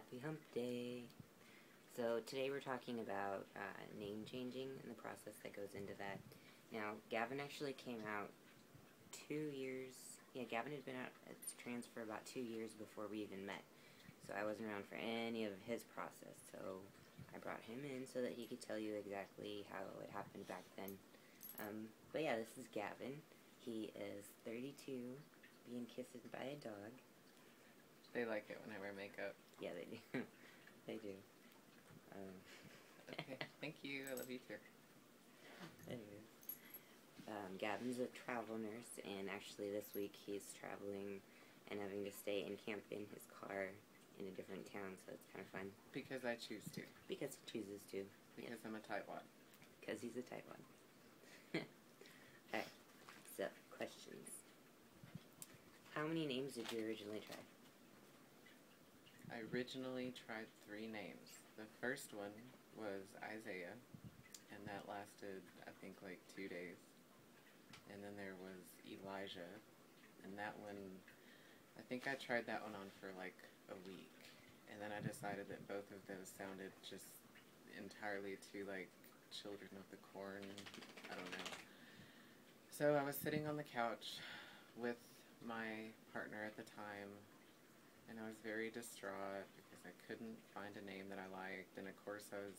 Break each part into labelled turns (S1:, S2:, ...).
S1: Happy Hump Day! So today we're talking about name changing and the process that goes into that. Now, Gavin actually came out 2 years, Gavin had been out as trans for about 2 years before we even met. So I wasn't around for any of his process, so I brought him in so that he could tell you exactly how it happened back then. But yeah, this is Gavin. He is 32, being kissed by a dog.
S2: They like it when I wear makeup.
S1: Yeah, they do. They do.
S2: Okay, thank you. I love you too.
S1: Anyways, Gavin's a travel nurse, and actually this week he's traveling and having to stay and camp in his car in a different town, so it's kind of fun.
S2: Because I choose to.
S1: Because he chooses to.
S2: Because I'm a tightwad.
S1: Because he's a tightwad. Alright, so, questions. How many names did you originally try?
S2: I originally tried 3 names. The first one was Isaiah, and that lasted, I think, like 2 days. And then there was Elijah, and that one, I think I tried that one on for like a week. And then I decided that both of those sounded just entirely too like Children of the Corn. I don't know. So I was sitting on the couch with my partner at the time, and I was very distraught because I couldn't find a name that I liked. And of course I was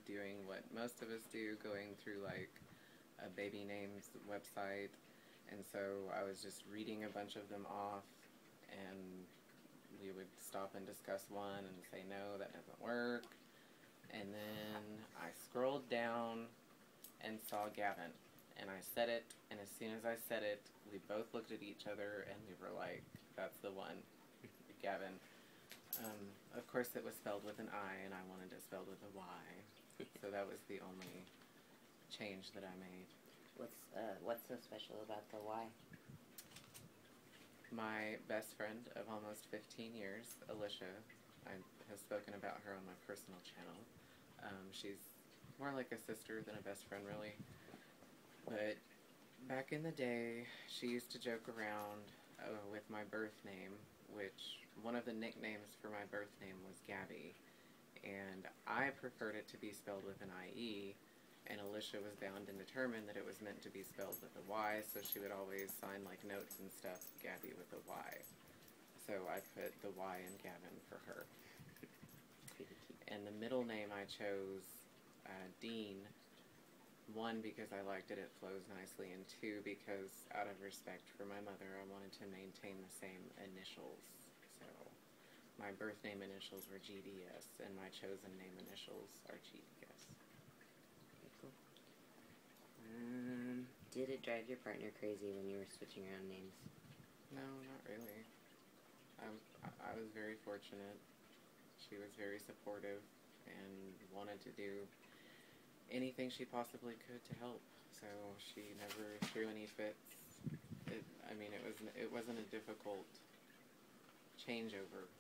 S2: doing what most of us do, going through like a baby names website. And so I was just reading a bunch of them off, and we would stop and discuss one and say, no, that doesn't work. And then I scrolled down and saw Gavin. And I said it, and as soon as I said it, we both looked at each other and we were like, that's the one, Gavin. Of course it was spelled with an I, and I wanted it spelled with a Y. So that was the only change that I made.
S1: What's so special about the Y?
S2: My best friend of almost 15 years, Alicia, I have spoken about her on my personal channel. She's more like a sister than a best friend, really. But back in the day, she used to joke around with my birth name, which one of the nicknames for my birth name was Gabby. And I preferred it to be spelled with an IE, and Alicia was bound and determined that it was meant to be spelled with a Y, so she would always sign like notes and stuff, Gabby with a Y. So I put the Y in Gavin for her. And the middle name I chose, Dean. 1, because I liked it, it flows nicely, and 2, because out of respect for my mother, I wanted to maintain the same initials. So my birth name initials were GDS, and my chosen name initials are GDS.
S1: Cool. Did it drive your partner crazy when you were switching around names?
S2: No, not really. I was very fortunate. She was very supportive and wanted to do anything she possibly could to help. So she never threw any fits. It wasn't a difficult changeover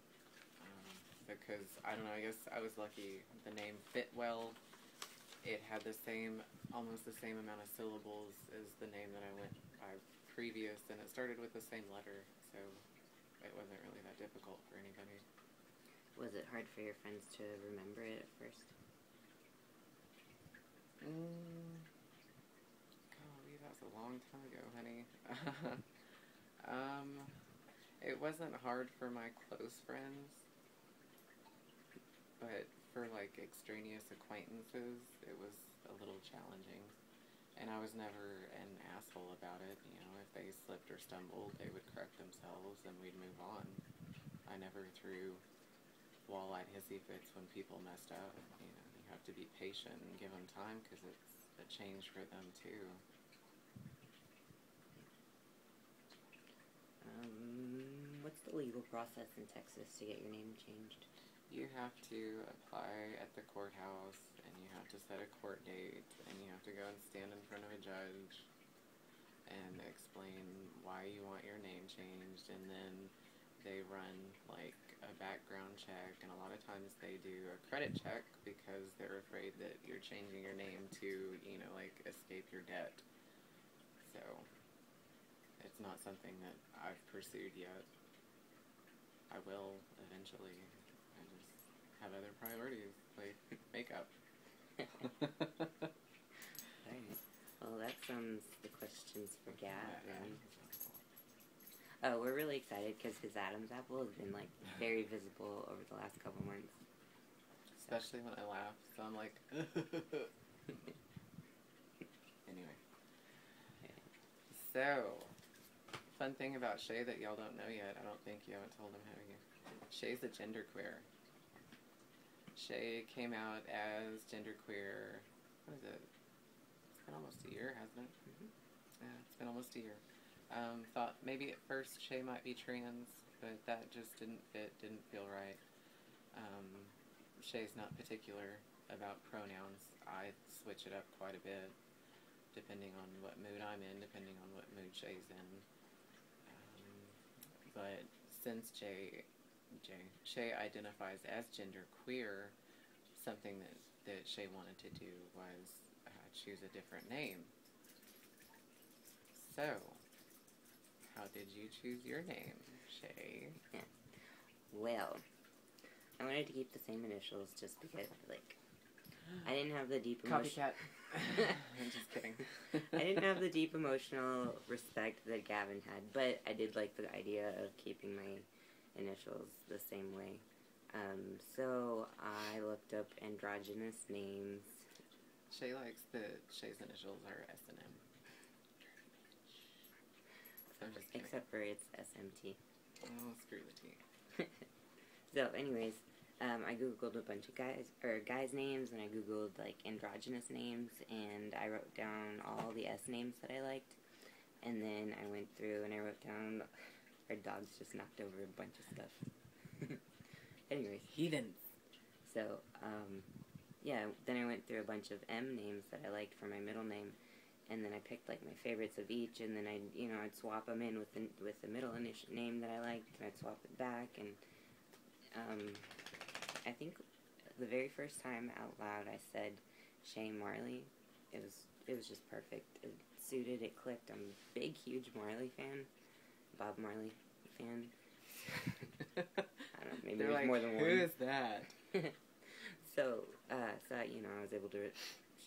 S2: because, I don't know, I guess I was lucky. The name fit well. It had almost the same amount of syllables as the name that I went by previous, and it started with the same letter, so it wasn't really that difficult for anybody.
S1: Was it hard for your friends to remember it at first?
S2: Golly, that was a long time ago, honey. It wasn't hard for my close friends, but for like extraneous acquaintances, it was a little challenging. And I was never an asshole about it. You know, if they slipped or stumbled, they would correct themselves and we'd move on. I never threw wall-eyed hissy fits when people messed up. You know, you have to be patient and give them time because it's a change for them too.
S1: What's the legal process in Texas to get your name changed?
S2: You have to apply at the courthouse, and you have to set a court date, and you have to go and stand in front of a judge and explain why you want your name changed, and then they run like a background check, and a lot of times they do a credit check because they're afraid that you're changing your name to, you know, like escape your debt. So it's not something that I've pursued yet. I will eventually. priorities, like makeup.
S1: Alright. Well, that sums the questions for Gavin. Oh, we're really excited because his Adam's apple has been, like, very visible over the last couple months.
S2: Especially when I laugh, so I'm like, anyway. So, fun thing about Shay that y'all don't know yet, I don't think you haven't told him, have you? Shay's a genderqueer. Shay came out as genderqueer, what is it? It's been almost a year, hasn't it?
S1: Mm-hmm.
S2: Yeah, it's been almost a year. Thought maybe at first Shay might be trans, but that just didn't fit, didn't feel right. Shay's not particular about pronouns. I switch it up quite a bit, depending on what mood I'm in, depending on what mood Shay's in. But since Shay identifies as genderqueer, something that Shay wanted to do was choose a different name. So, how did you choose your name, Shay?
S1: Yeah. Well, I wanted to keep the same initials just because, like, I didn't have the deep
S2: Copycat. I'm just kidding.
S1: I didn't have the deep emotional respect that Gavin had, but I did like the idea of keeping my initials the same way. So I looked up androgynous names.
S2: Shay likes that Shay's initials are S&M. So I'm just kidding.
S1: Except for it's SMT.
S2: Oh, screw the T.
S1: So, anyways, I googled a bunch of guys' names, and I googled like androgynous names, and I wrote down all the S names that I liked, and then I went through and I wrote down. Our dogs just knocked over a bunch of stuff. Anyways,
S2: Heathens.
S1: So, yeah. Then I went through a bunch of M names that I liked for my middle name, and then I picked like my favorites of each, and then I'd swap them in with the middle name that I liked, and I'd swap it back, and I think the very first time out loud I said Shay Marley. It was just perfect. It suited. It clicked. I'm a big, huge Marley fan. Bob Marley fan. I don't know. Maybe
S2: They're
S1: there's
S2: like,
S1: more than one.
S2: who is that?
S1: So I was able to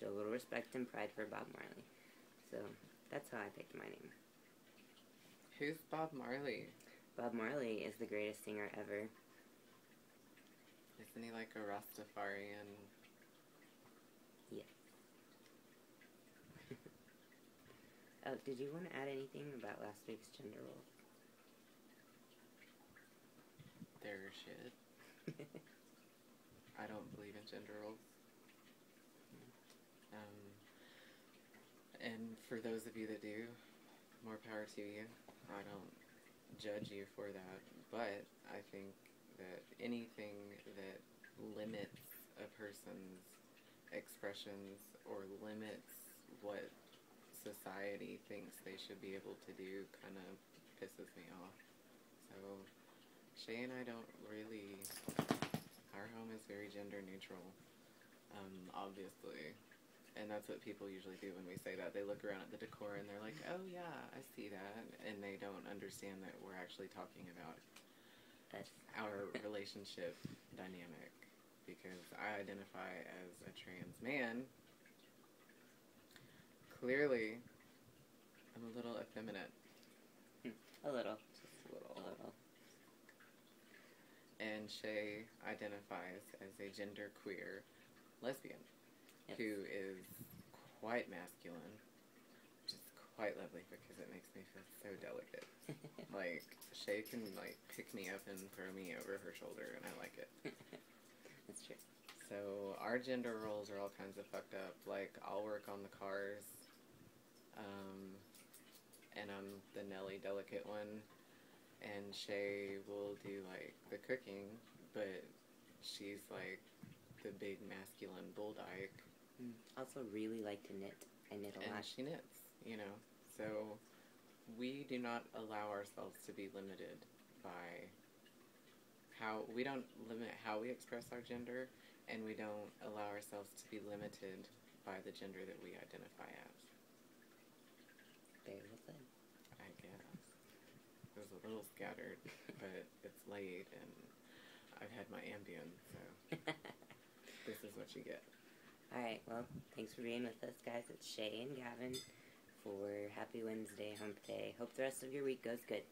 S1: show a little respect and pride for Bob Marley. So that's how I picked my name.
S2: Who's Bob Marley?
S1: Bob Marley is the greatest singer ever.
S2: Isn't he like a Rastafarian?
S1: Yes. Did you want to add anything about last week's gender roles?
S2: They're shit. I don't believe in gender roles. And for those of you that do, more power to you. I don't judge you for that, but I think that anything that limits a person's expressions or limits what society thinks they should be able to do kind of pisses me off. So Shay and I don't really, our home is very gender neutral, obviously. And that's what people usually do when we say that. They look around at the decor and they're like, oh yeah, I see that. And they don't understand that we're actually talking about our relationship dynamic. Because I identify as a trans man. Clearly, I'm a little effeminate.
S1: A little. Just a little.
S2: And Shay identifies as a genderqueer lesbian.
S1: Yes.
S2: Who is quite masculine, which is quite lovely because it makes me feel so delicate. Like, Shay can, like, pick me up and throw me over her shoulder, and I like it.
S1: That's true.
S2: So, our gender roles are all kinds of fucked up. Like, I'll work on the cars, and I'm the Nelly delicate one, and Shay will do, like, the cooking, but she's, like, the big masculine bull dyke.
S1: Also really like to knit. I knit a lot.
S2: And she knits, you know. So we do not allow ourselves to be limited by we don't limit how we express our gender, and we don't allow ourselves to be limited by the gender that we identify as.
S1: Very well said.
S2: I guess. It was a little scattered, but it's late, and I've had my Ambien, so... what you get.
S1: Alright, well, thanks for being with us, guys. It's Shay and Gavin for Happy Wednesday Hump Day. Hope the rest of your week goes good.